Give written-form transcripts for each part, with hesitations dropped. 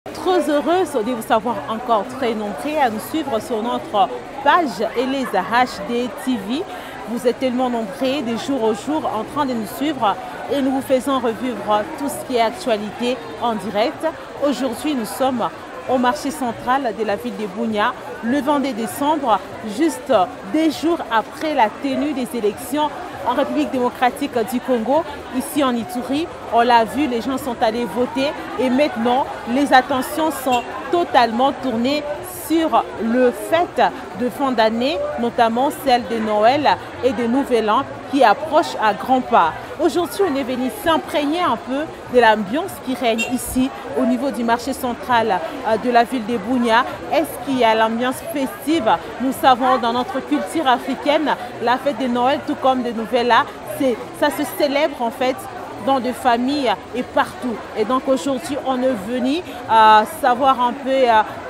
Trop heureuse de vous savoir encore très nombreux à nous suivre sur notre page Eleza HD TV. Vous êtes tellement nombreux de jour au jour en train de nous suivre et nous vous faisons revivre tout ce qui est actualité en direct. Aujourd'hui, nous sommes au marché central de la ville de Bunia, le 22 décembre, juste 2 jours après la tenue des élections en République démocratique du Congo, ici en Ituri. On l'a vu, les gens sont allés voter et maintenant les attentions sont totalement tournées sur le fête de fin d'année, notamment celle de Noël et de Nouvel An qui approche à grands pas. Aujourd'hui, on est venu s'imprégner un peu de l'ambiance qui règne ici au niveau du marché central de la ville de Bunia. Est-ce qu'il y a l'ambiance festive? Nous savons dans notre culture africaine, la fête de Noël, tout comme de Nouvel An, ça se célèbre en fait dans des familles et partout. Et donc aujourd'hui, on est venu savoir un peu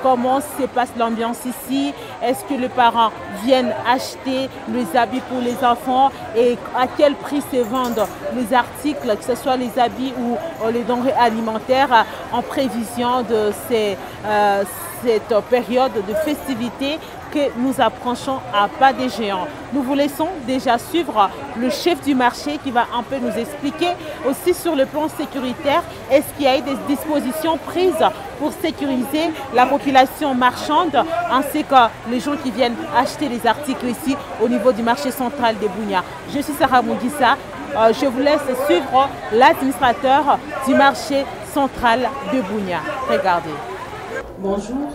comment se passe l'ambiance ici. Est-ce que les parents viennent acheter les habits pour les enfants et à quel prix se vendent les articles, que ce soit les habits ou les denrées alimentaires en prévision de cette période de festivité que nous approchons à pas des géants. Nous vous laissons déjà suivre le chef du marché qui va un peu nous expliquer aussi sur le plan sécuritaire, est-ce qu'il y a eu des dispositions prises pour sécuriser la population marchande ainsi que les gens qui viennent acheter les articles ici au niveau du marché central de Bunia. Je suis Sarah Mungisa, je vous laisse suivre l'administrateur du marché central de Bunia. Regardez. Bonjour.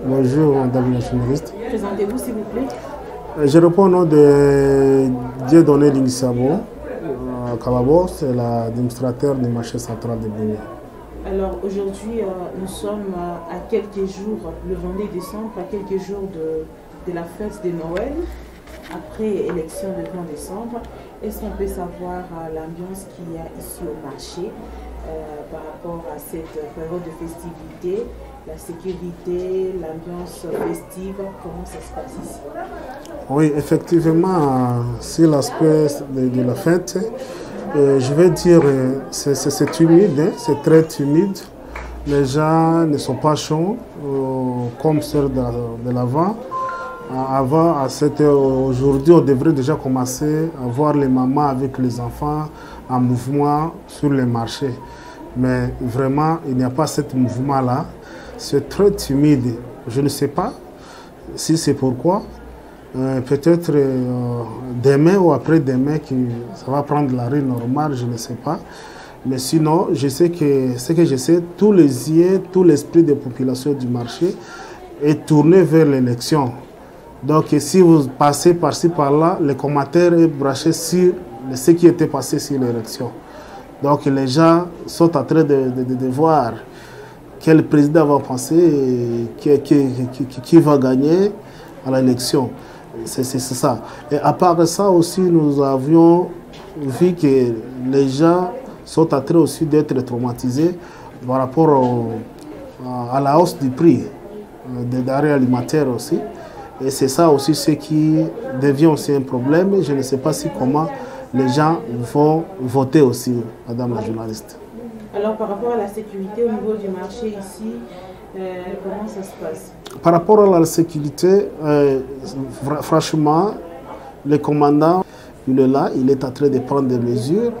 Bonjour, madame la journaliste. Présentez-vous, s'il vous plaît. Je réponds au nom de Dieudonné Lingisabo. Kababo, c'est l'administrateur du marché central de Bunia. Alors aujourd'hui, nous sommes à quelques jours, le 22 décembre, à quelques jours de la fête de Noël, après élection le 20 décembre. Est-ce qu'on peut savoir l'ambiance qu'il y a ici au marché par rapport à cette période de festivité? La sécurité, l'ambiance festive, comment ça se passe ici? Oui, effectivement, c'est l'aspect de la fête. Je vais dire, c'est timide, hein, c'est très timide. Les gens ne sont pas chauds comme ceux de l'avant. Avant, à cette heure, aujourd'hui, on devrait déjà commencer à voir les mamans avec les enfants en mouvement sur les marchés. Mais vraiment, il n'y a pas ce mouvement-là. C'est très timide. Je ne sais pas si c'est pourquoi. Peut-être demain ou après-demain, ça va prendre la rue normale, je ne sais pas. Mais sinon, je sais que ce que je sais, tous les yeux, tout l'esprit des populations du marché est tourné vers l'élection. Donc, si vous passez par-ci, par-là, les commentaires est branché sur ce qui était passé sur l'élection. Donc, les gens sont en train de voir quel président va passer, qui va gagner à l'élection. C'est ça. Et à part ça aussi, nous avions vu que les gens sont en train aussi d'être traumatisés par rapport à la hausse du prix des denrées alimentaires aussi. Et c'est ça aussi ce qui devient aussi un problème. Je ne sais pas comment les gens vont voter aussi, madame la journaliste. Alors, par rapport à la sécurité au niveau du marché ici, comment ça se passe? Par rapport à la sécurité, franchement, le commandant, il est là, il est en train de prendre des mesures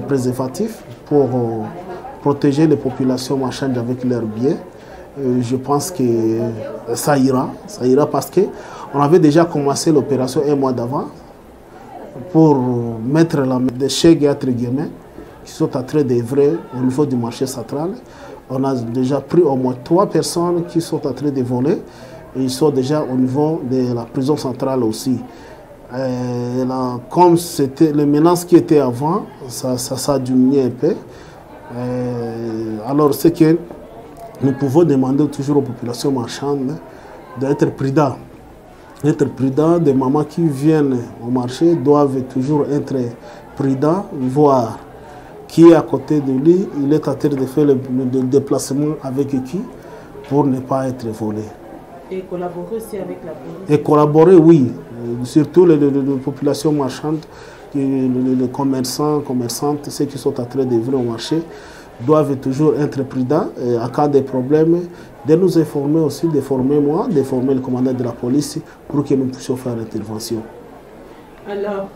préservatives pour protéger les populations marchandes avec leurs biens. Je pense que ça ira parce qu'on avait déjà commencé l'opération un mois d'avant pour mettre des chèques entre guillemets qui sont en train d'œuvrer au niveau du marché central. On a déjà pris au moins 3 personnes qui sont en train de voler. Et ils sont déjà au niveau de la prison centrale aussi. Comme c'était les menaces qui étaient avant, ça a diminué un peu. Alors ce que nous pouvons demander toujours aux populations marchandes d'être prudents. Être prudents, des mamans qui viennent au marché doivent toujours être prudents, voir qui est à côté de lui, il est en train de faire le déplacement avec qui pour ne pas être volé. Et collaborer aussi avec la police? Et collaborer, oui. Surtout les populations marchandes, les commerçants, commerçantes, ceux qui sont en train d'œuvrer au marché, doivent toujours être prudents et en cas de problème, de nous informer aussi, de former moi, de former le commandant de la police pour que nous puissions faire l'intervention. Alors,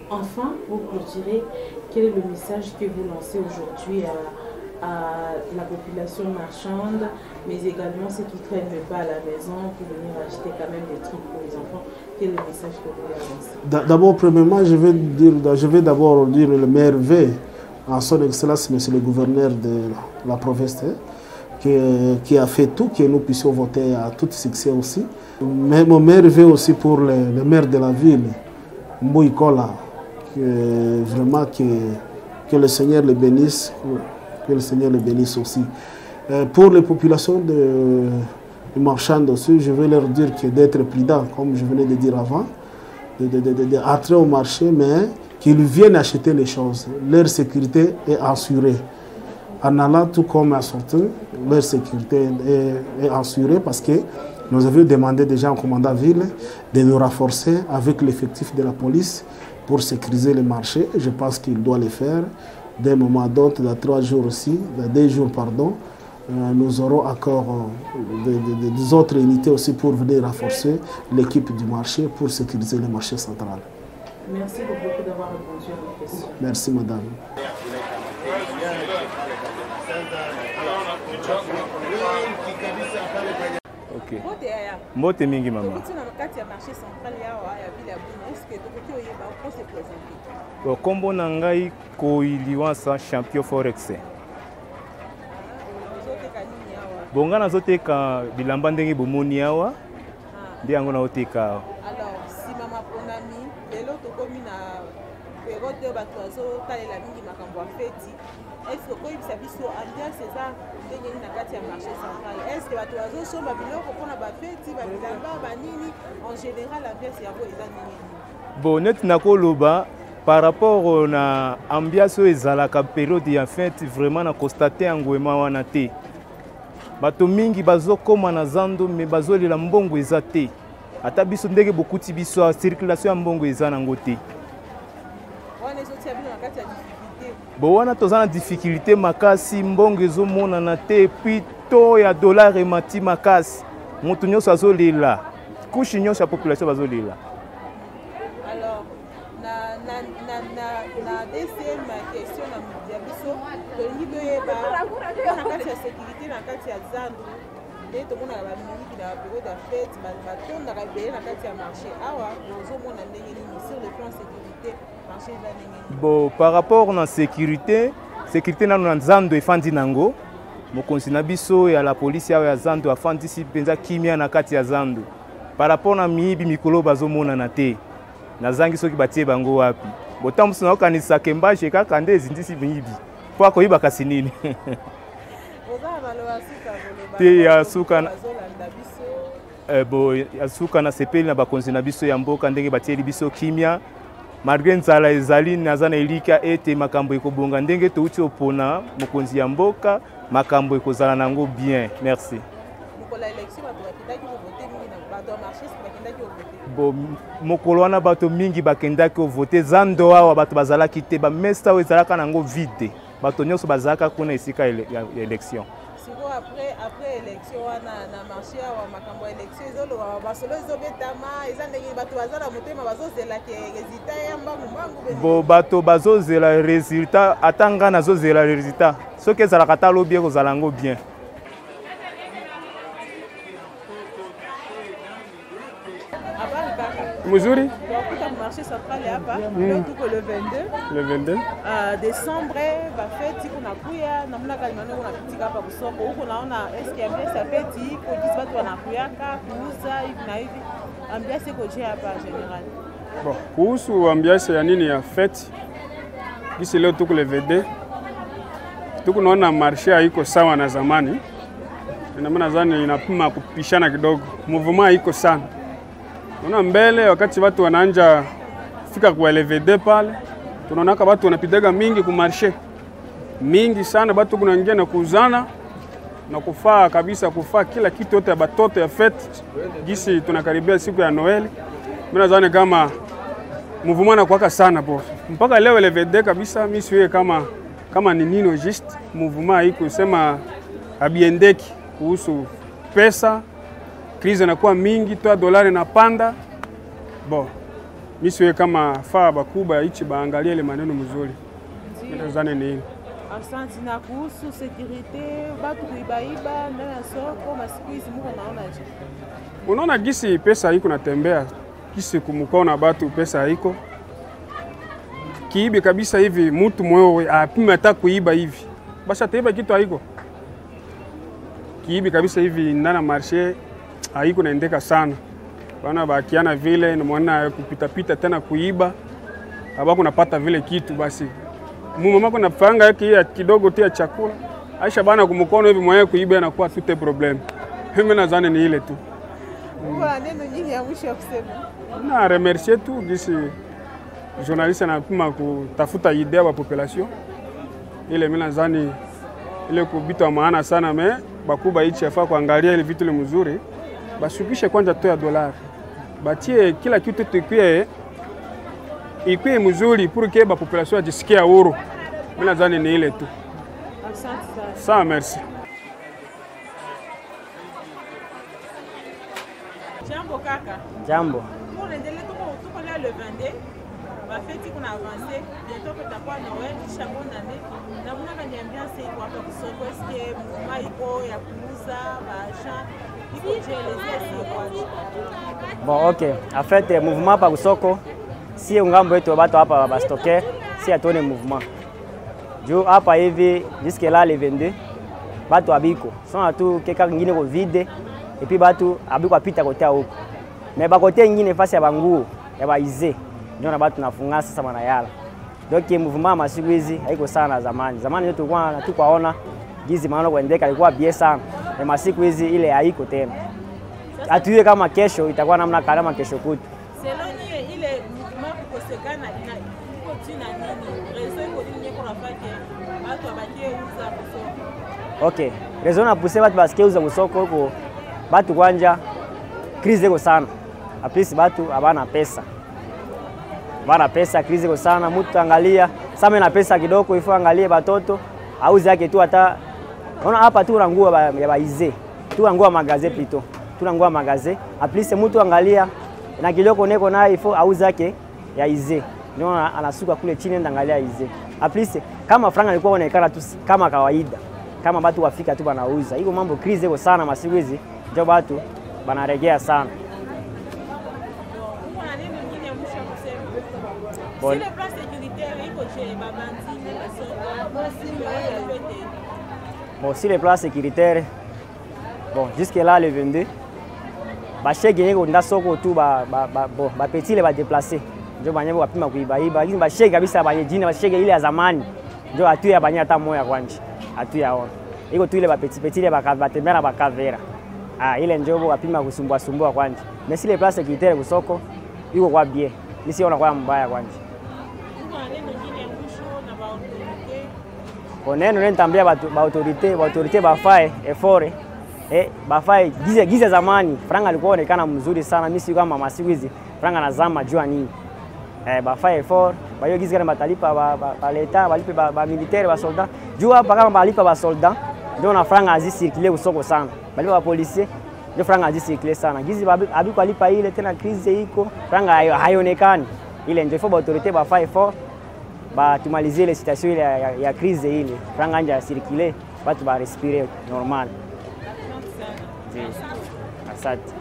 enfin, pour clôturer, quel est le message que vous lancez aujourd'hui à la population marchande, mais également ceux qui ne traînent pas à la maison pour venir acheter quand même des trucs pour les enfants? Quel est le message que vous lancez? D'abord, premièrement, je vais d'abord dire le meilleur vœu à son Excellence, Monsieur le gouverneur de la province, qui a fait tout, que nous puissions voter à tout succès aussi. Mais mon meilleur vœu aussi pour le maire de la ville, Mbouikola, vraiment que le Seigneur le bénisse, que le Seigneur le bénisse aussi. Pour les populations de marchandes aussi, je vais leur dire d'être prudents, comme je venais de dire avant, d'entrer au marché, mais qu'ils viennent acheter les choses. Leur sécurité est assurée. En allant tout comme en sortant, leur sécurité est assurée parce que nous avions demandé déjà au commandant ville de nous renforcer avec l'effectif de la police pour sécuriser les marchés. Je pense qu'il doit le faire. D'un moment à l'autre, dans 3 jours aussi, dans 2 jours, pardon, nous aurons encore des autres unités aussi pour venir renforcer l'équipe du marché pour sécuriser le marché central. Merci beaucoup d'avoir répondu à nos questions. Merci, madame. Ok. Mbote mingi mama. Kombo na ngai Koiliwansa champion forex. Bonga nazoteka bilamba ndenge bomoni awa. Ndi yango na oteka. Alors, si mama ponami, lelo tokomi na période bato azotalela mingi makambo ya feti. Est-ce que quand il s'habille sur ambiance c'est ça ndenge ni na kati ya marché central? Est-ce que bato azosomba biloko mpona bafeti babilamba banini en général ambiance yango eza nini? Bon, net nakoloba par rapport na ambiance ezalaka période ya fête vraiment na constater engouement wana te. Bato mingi bazokoma na zando me bazolela mbongo eza te. Ata biso ndenge bokuti biso circulation ya mbongo eza nango te. Wana ezoti abino na kati ya difficulté. Bo wana tozana difficulté makasi mbongo ezomonana te puis to ya dollar emati makasi. Mutu nyonso azolela. Kushi nyonso ya population bazolela. Alors na deuxième question na biso tolingi toyeba na kati ya sécurité na kati ya zando nde tomonaka bamingi na période ya fête batondaka ebele na kati ya marché awa ozomona ndenge nini sur le plan sécurité marché eza ndenge nini? Bon, par rapport na sécurité nano na zando efandi nango mokonzi na biso ya la police awa ya zando afandisi mpenza kimia na kati ya zando. Par rapport na miyibi mikolo bazomonana te nazangi soki batie bango wapi. Botambusu na okanisa kembaje kaka nde ezindisi miyibi po akoyiba kasi nini. Te ya suka bo ya suka na sepeli na bakonzi na biso ya mboka ndenge batieli biso kimia malgré nzala ezali naza na elika ete makambo ekobonga ndenge touti opona mokonzi ya mboka makambo ekozala nango bien. Merci. Bo mokolo wana bato mingi bakendaki ovote zando awa bato bazalaki te bamesta oyo ezalaka nango vide bato nyonso bazalaka kuna esika ya élection. Après élection wana na marché awa makambo ya élection ezoloba basolo ezobetama eza ndenge bato bazala motema bazozelaki résultat ya mbangu. Bo bato bazozela résultat atanga nazozela résultat soki ezalaka ta lobi ekozala yango bien. Muzuri. Marché central hapa leo tuko le 22 décembre bafeti kuna kuya namna gani kuna pitika hapa kusoko huko naona eski ambiance feti iko jinsi watu wanakuyaka kuuza hivi na hivi ambiance iko je hapa general? Bon, kuhusu ambiance ya nini ya feti jinsi leo tuko le 22 tuko naona marché haiko sawa na zamani. Ina maana zani inapima kupishana kidogo. Mouvement haiko sana. Unaona mbele wakati watu wanaanja fika kwa LVD pale tunaona watu wanapitaga mingi ku marché mingi sana watu kunaingia na kuuzana na kufaa kabisa kufaa kila kitu yote ya batoto ya fete jinsi tunakaribia siku ya Noel. Mimi nadhani kama mouvement na kuwaka sana po mpaka leo le VD kabisa mimi siwe kama ni nini just mouvement iko sema abiendeki kuhusu pesa, krizi inakuwa mingi, toa dolari na panda. Bon, mimi siwe kama faa bakubwa hichi baangalie ile maneno mzuri. Nadhani ni hili. Asante. Na kuhusu security, watu kuibaiba ndani ya soko, masiku hizi mko naonaje? Unaona gisi pesa haiko natembea, gisi kumkona watu pesa haiko. Kiibe kabisa hivi mtu moyo apime hata kuiba hivi. Basi ataiba kitu haiko. Kiibe kabisa hivi ndani ya marché haiko naendeka sana. Bana bakiana vile nimeona kupita tena kuiba. Abako napata vile kitu basi. Mama kuna panga yake kidogo tia chakula. Aisha bana kumkono hivi mwenyewe kuiba anakuwa tute problem. Mimi nadhani ni ile tu. Kwa neno nyingi ya mwisho kusema. Na remercier tu gisi journaliste anapima kutafuta idea wa population. Ile mimi nadhani ile kubita maana sana me bakuba hichi yafaa kuangalia ile vitu mzuri. Basubishe kwanza toa dolari. Batie kila kitu tukue ikuwe mzuri pour que ba population ajisikie huru. Mimi nadhani ni ile tu. Asante sana. Sawa, merci. Jambo kaka. Jambo. Tunaendelea tuko leo le 22. Bafeti kuna avancer. Bientôt tutakuwa Noël, kisha bonne année. Na kuna kani ambiance iko hapa kusoko, eske maiko ya kuuza, baasha. Iko jelezea si kwaje? Bon, OK. En fait, le mouvement pa kusoko si ngambo yetu bato hapa bastocker, si atone mouvement. Jo hapa hivi jusque là le 22 bato abiko. Sans tout keka ngine ko vide et puis bato abiko apita kote huko. Mais ba kote ngine fasi ya banguo ya baize. Ndio na bato nafunga sasa bana yala. Donc mouvement masiku hizi haiko sana zamani. Zamani yetu kwa tukwaona gizi maana kuendeka ilikuwa bie sana. Na masiku hizi ile haiko tena. Atuye kama kesho itakuwa namna kama kesho kutu. Seloni ile mouvement kukosekana iko tina nini? Rezo iko nini kwa fake watu wabakie uza kusoko. OK. Rezo na pousse watu basikie uza kusoko huko. Batu kwanja krize iko sana. Apisi batu abana pesa. Bana pesa krize iko sana. Mtu angalia sama na pesa kidogo ifo angalie batoto auze yake tu hata. Unaona hapa tu nguo ya baize. Tu nguo magaze plutôt. Tunangua magaze aplise mtu angalia na kiloko neko naye ifo auza yake ya ize ndio anasuka kule chini enda angalia ize aplise kama franga ilikuwa inaonekana tu kama kawaida kama watu wafika tu banauza hiyo mambo krize iko sana masiku hizi ndio watu banaregea sana. Kuna nini nyingine mwisho kusema? Sile place sécuritaire iko chez babandi na soko. Bon, si les places sécuritaires bon jusque là le 22 ba chege yeko nda soko tu ba petit les ba déplacer ndio banyabo wapima kuibaiba lakini ba chege kabisa banye jina ba chege ile ya zamani ndio atu ya banya hata moya kwanje atu yaona iko tu ile ba petit ile batembea na bakavera ile ndio wapima kusumbua kwanje mais si les places sécuritaires kusoko iko kwa bien nisiona kwa mbaya kwanje. Kuna neno nyingine mwisho na ba autorité. Koneno nitambia ba autorité bafae effort bafai giza zamani franga alikuwa onekana mzuri sana mimi si kama masiku hizi franga nazama jua nini bafai effort bayo giza kama batalipa ba leta balipe ba militaire ba soldat jua hapa kama balipa ba soldat ndio na franga azisirkile usoko sana balipa ba policier ndio franga azisirkile sana giza abiko alipa ile tena crise iko franga haionekani ile ndio ifo ba autorité bafai effort ba tumalizie ile situation ile ya crise ile franga anja circuler watu ba respirer normal. Asante.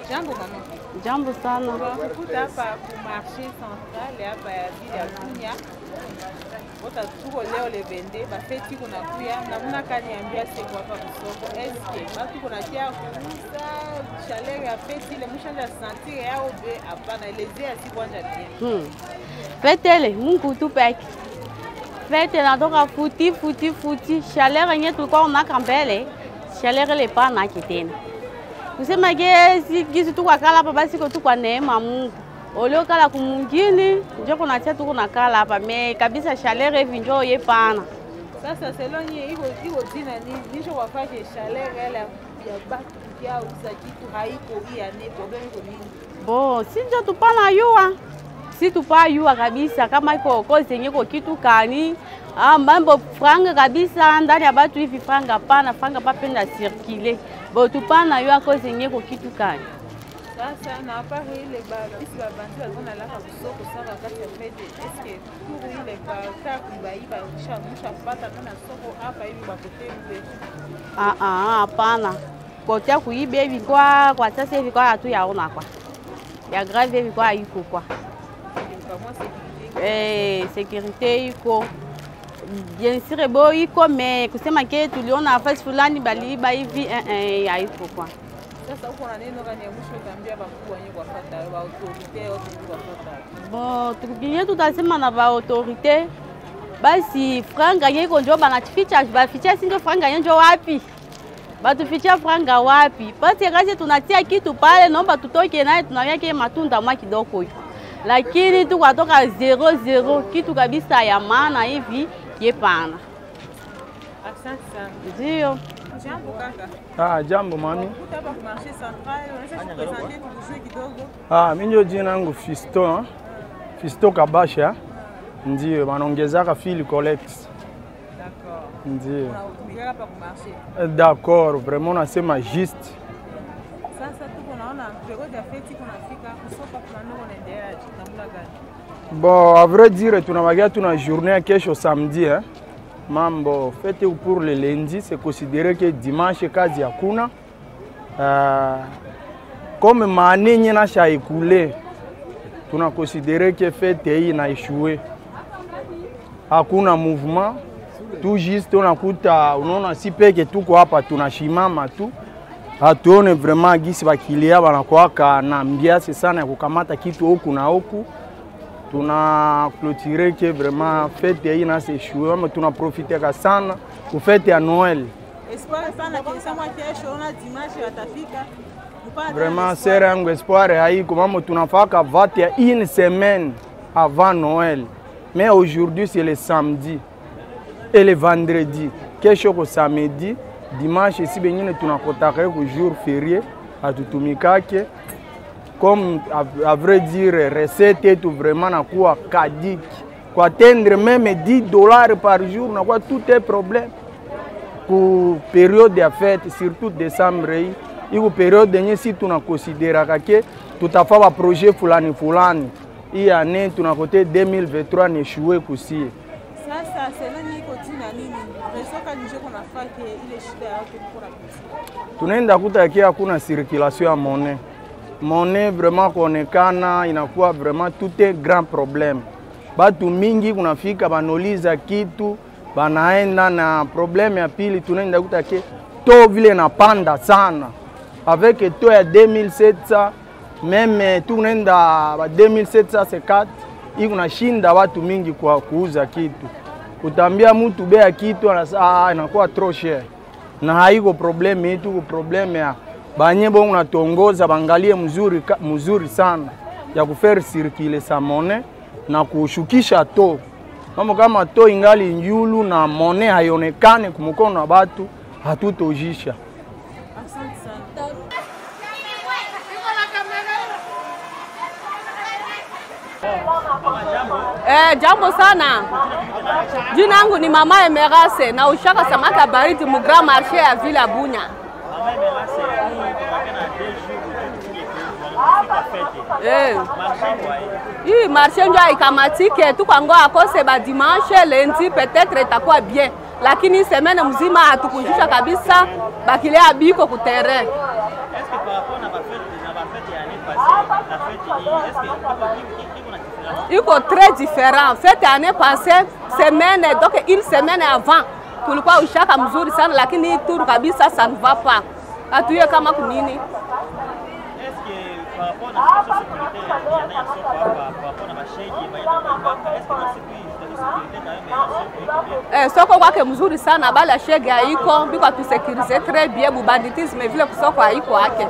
Jambo mama. Jambo sana. Tunakuta hapa ku marché central hapa ya ville ya Bunia. Wota tuko leo le 22 bafeti kuna kuya na mna kaniambia siko hapa kusoko. Eske batu kuna kia kuuza chaleur ya feti ile mshanja sentir yao be hapana elezea si kwanja bien. Fetele Mungu tu peke. Fete natoka futi chaleur yenye tulikuwa unaka mbele chaleur ile pana kitena kusema gisi tu kwa kala hapa basi tu kwa neema Mungu olio kala kumungini ndio kuna tia tu kuna kala hapa me kabisa chaleur hivi ndio yepana sasa selonye iko jina ni nisho wafanye chaleur ile ya batu kia uza kitu haiko hii ane problem iko nini? Bo, si ndio tupana yua. Si tupa yua kabisa kama iko kozi yenye kwa kitu kani. Mambo franga kabisa ndani ya batu hivi franga pana papenda circuler. Bo tupana yua kozi yenye kwa kitu kani. Sasa na hapa ile bisi babandi wazona laka kusoko saka kati ya fete. Eske kuru ile kwa kubaiba usha pata kana soko hapa hivi kwa kutembe. Hapana. Kotea kuibe hivi kwa sasa hivi kwa hatu yaona kwa. Ya grave hivi kwa iko kwa. Sécurité iko. Bien sûr bo iko mais kusema ke tuliona afasi fulani baliiba hivi haiko kwa. Sasa uko na neno gani ya mwisho utaambia bakubwa wenyewe kufuata wa autorite au kufuata? Bon, tukiye tutasema na ba autorite basi franga yeko ndio banaficha si ndio franga ndio wapi? Batuficha franga wapi? Basi kazi tunatia kitu pale naomba tutoke naye tunaweka matunda mwa kidogo. Lakini tukatoka 0 kitu kabisa ya maana hivi yepana. Asante sana. Ndio. Jambo kaka. Jambo mami. Hapa kwa marché central, unaweza kupresenter tujue kidogo? Mimi ndio jina langu Fisto. Fisto Kabasha. Ndio, wanaongezaka fili collect. D'accord. Ndio. Unatumika hapa kwa marché? D'accord, vraiment nasema juste. Sasa tuko naona periode ya fête kunafika kusopa plano unaendelea namna gani? Bon, à vrai dire, tunabagia tuna journée kesho samedi Mambo fête pour le lundi, c'est considéré que dimanche kazi hakuna. Comme mane nyina sha écoulé, tuna considéré que fête hii na échoué. Hakuna mouvement, tout juste unakuta unaona si peke tuko hapa tunashimama tu. Hatuone vraiment gisi bakilia banakuwa na ambiance sana ya kukamata kitu huku na huku. Tuna clôturer que vraiment fête hii na s'échouer, mais tuna profiter sana ku fête ya Noël. Espoir sana kesho mwa kesho ona dimanche watafika. Vraiment c'est un espoir haiko mama tunafaka vote ya une semaine avant Noël. Mais aujourd'hui c'est le samedi et le vendredi. Kesho ko samedi, dimanche si bengine tunakotaka ku jour férié atutumikake. Comme à vrai dire, recette est vraiment na quoi caduque. Pour atteindre même $10 par jour, na quoi tout est problème. Pour période de fête, surtout décembre, il y a une période de si tu considères que tout à fait un projet fulani. Il y a une année, tu as côté 2023 échoué aussi. Ça, c'est l'année qui continue à nini. Réseau que qu'on a fait que il est chida pour la petite. Tunaenda kutakia hakuna circulation ya monnaie. Monnaie vraiment kuonekana inakuwa vraiment tout un grand problème. Batu mingi kunafika banoliza kitu banaenda na problème ya pili tunaenda kutakia to vile napanda sana. Avec to ya 2700 même tunaenda 2754 ikunashinda watu mingi kwa kuuza kitu. Utambia mtu bea kitu anasema inakuwa trop cher. Na haiko problème yetu, problème ya banye bongo natongoza bangalie mzuri sana ya kufaire circuler sa monnaie na kushukisha to. Kama to ingali njulu na monnaie haionekane kumukono na batu hatutojisha. Asante sana. Jambo sana. Jina langu ni Mama Emerase na ushaka samaka baridi mu Grand Marché ya Ville ya Bunya. Hii marché ndio ikamatike tu kwa ngoa akose ba dimanche lundi peut-être itakuwa bien, lakini semaine mzima hatukunjisha kabisa bakilea biko ku terrain. Iko très différent. Fête année passée, semaine donc une semaine avant tulikuwa ushaka mzuri sana, lakini tour kabisa ça ne va pas. Atuye kama kunini? Soko kwake mzuri sana, bali shege haiko biko tusekirize très bien, bu banditisme vile kusoko haiko yake.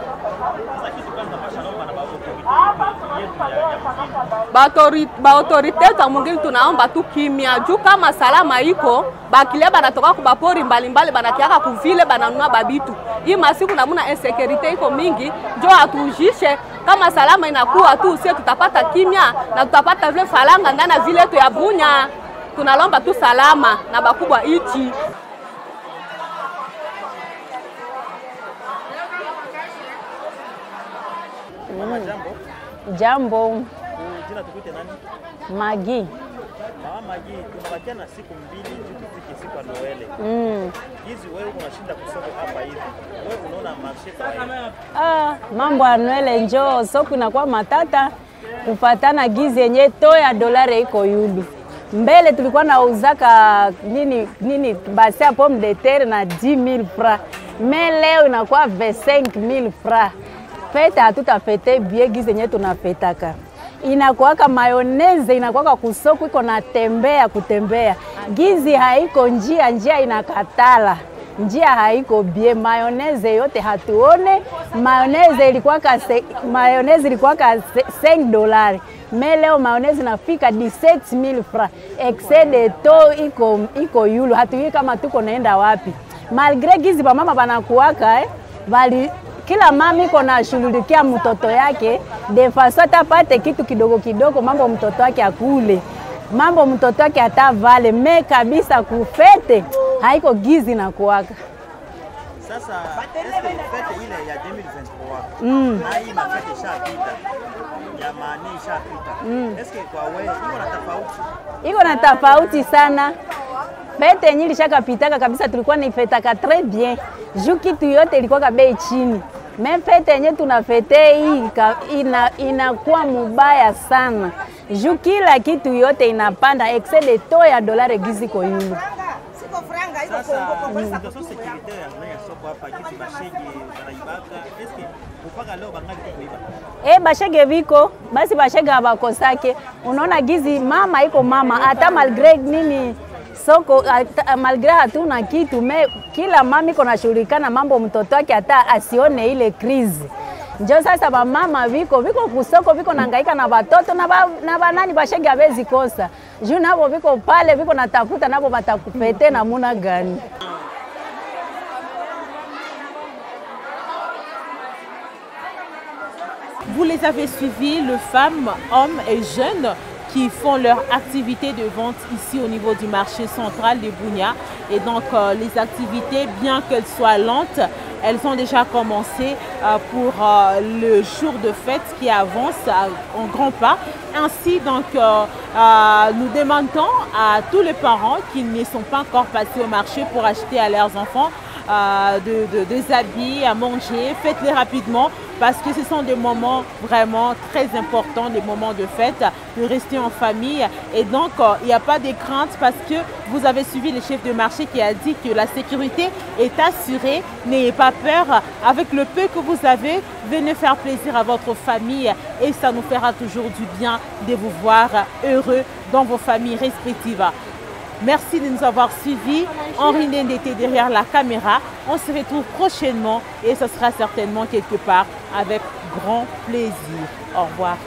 Baautorite za mwingine tunaomba tu kimya juu kama salama iko bakile banatoka kubapori mbalimbali banakiaka kuvile bananunua babitu. Hii masiku namuna insécurité iko mingi njo atujishe kama salama inakuwa tu sie tutapata kimya na tutapata vile falanga ndana vile tu ya Bunya. Tunalomba tu salama na bakubwa ichi. Jambo. Jina tukute nani? Magi. Mama Magi, tunabakia na siku mbili tufike siku ya Noele. Hizi wewe unashinda kusoko hapa hivi. Wewe unaona marché kwa Mambo ya Noele njoo soko inakuwa matata kufatana gizi yenye to ya dolari iko yulu. Mbele tulikuwa nauzaka nini basi ya pomme de terre na 10,000 francs. Mais leo inakuwa 25,000 francs. Fete hatutafete bie gizi yenye tunafetaka. Inakuwaka mayoneze, inakuwaka kusoko iko na kutembea. Gizi haiko njia inakatala. Njia haiko bie, mayoneze yote hatuone. Mayoneze ilikuwaka $5. Leo mayoneze nafika 17,000 francs. Excès de taux iko yulu. Hatujui kama tuko naenda wapi. Malgré gizi ba mama banakuwaka kila mama iko na shughulikia mtoto yake de façon atapate kitu kidogo mambo mtoto wake akule, mambo mtoto wake atavale, me kabisa kufete haiko gizi na kuwaka. Sasa fete ile ya 2023 na hii mafete shapita ya mani shapita, eske kwa wewe iko na tofauti? Iko na tofauti sana. Fete yenyewe ilishakapitaka kabisa, tulikuwa nifetaka très bien. Juu kitu yote ilikuwa bei chini. Mais fete yenyewe tunafete hii inakuwa mubaya sana. Juu kila kitu yote inapanda excès de taux ya dolari gizi kwa yulu. Sasa situation sécuritaire ya soko hapa kitu bashege banaibaka, eske mpaka leo bangali kuiba? Bashege viko, basi bashege abakosake. Unaona gizi mama iko mama hata malgré nini soko malgré hatuna kitu kila mama iko nashughulika mambo mtoto wake hata asione ile krizi. Njo sasa ba mama viko kusoko viko nahangaika na watoto na banani bashege abezi kosa. Juu nabo viko pale viko natafuta nabo batakupete na muna gani. Vous les avez suivis, les femmes, hommes et jeunes qui font leur activité de vente ici au niveau du marché central de Bunya. Et donc les activités, bien qu'elles soient lentes, elles ont déjà commencé pour le jour de fête qui avance en grand pas. Ainsi donc nous demandons à tous les parents qui ne sont pas encore passés au marché pour acheter à leurs enfants des habits, à manger, faites-les rapidement parce que ce sont des moments vraiment très importants, des moments de fête, de rester en famille. Et donc, il n'y a pas de crainte parce que vous avez suivi le chef de marché qui a dit que la sécurité est assurée. N'ayez pas peur. Avec le peu que vous avez, venez faire plaisir à votre famille et ça nous fera toujours du bien de vous voir heureux dans vos familles respectives. Merci de nous avoir suivis. Henri Ndende était derrière la caméra. On se retrouve prochainement et ce sera certainement quelque part avec grand plaisir. Au revoir.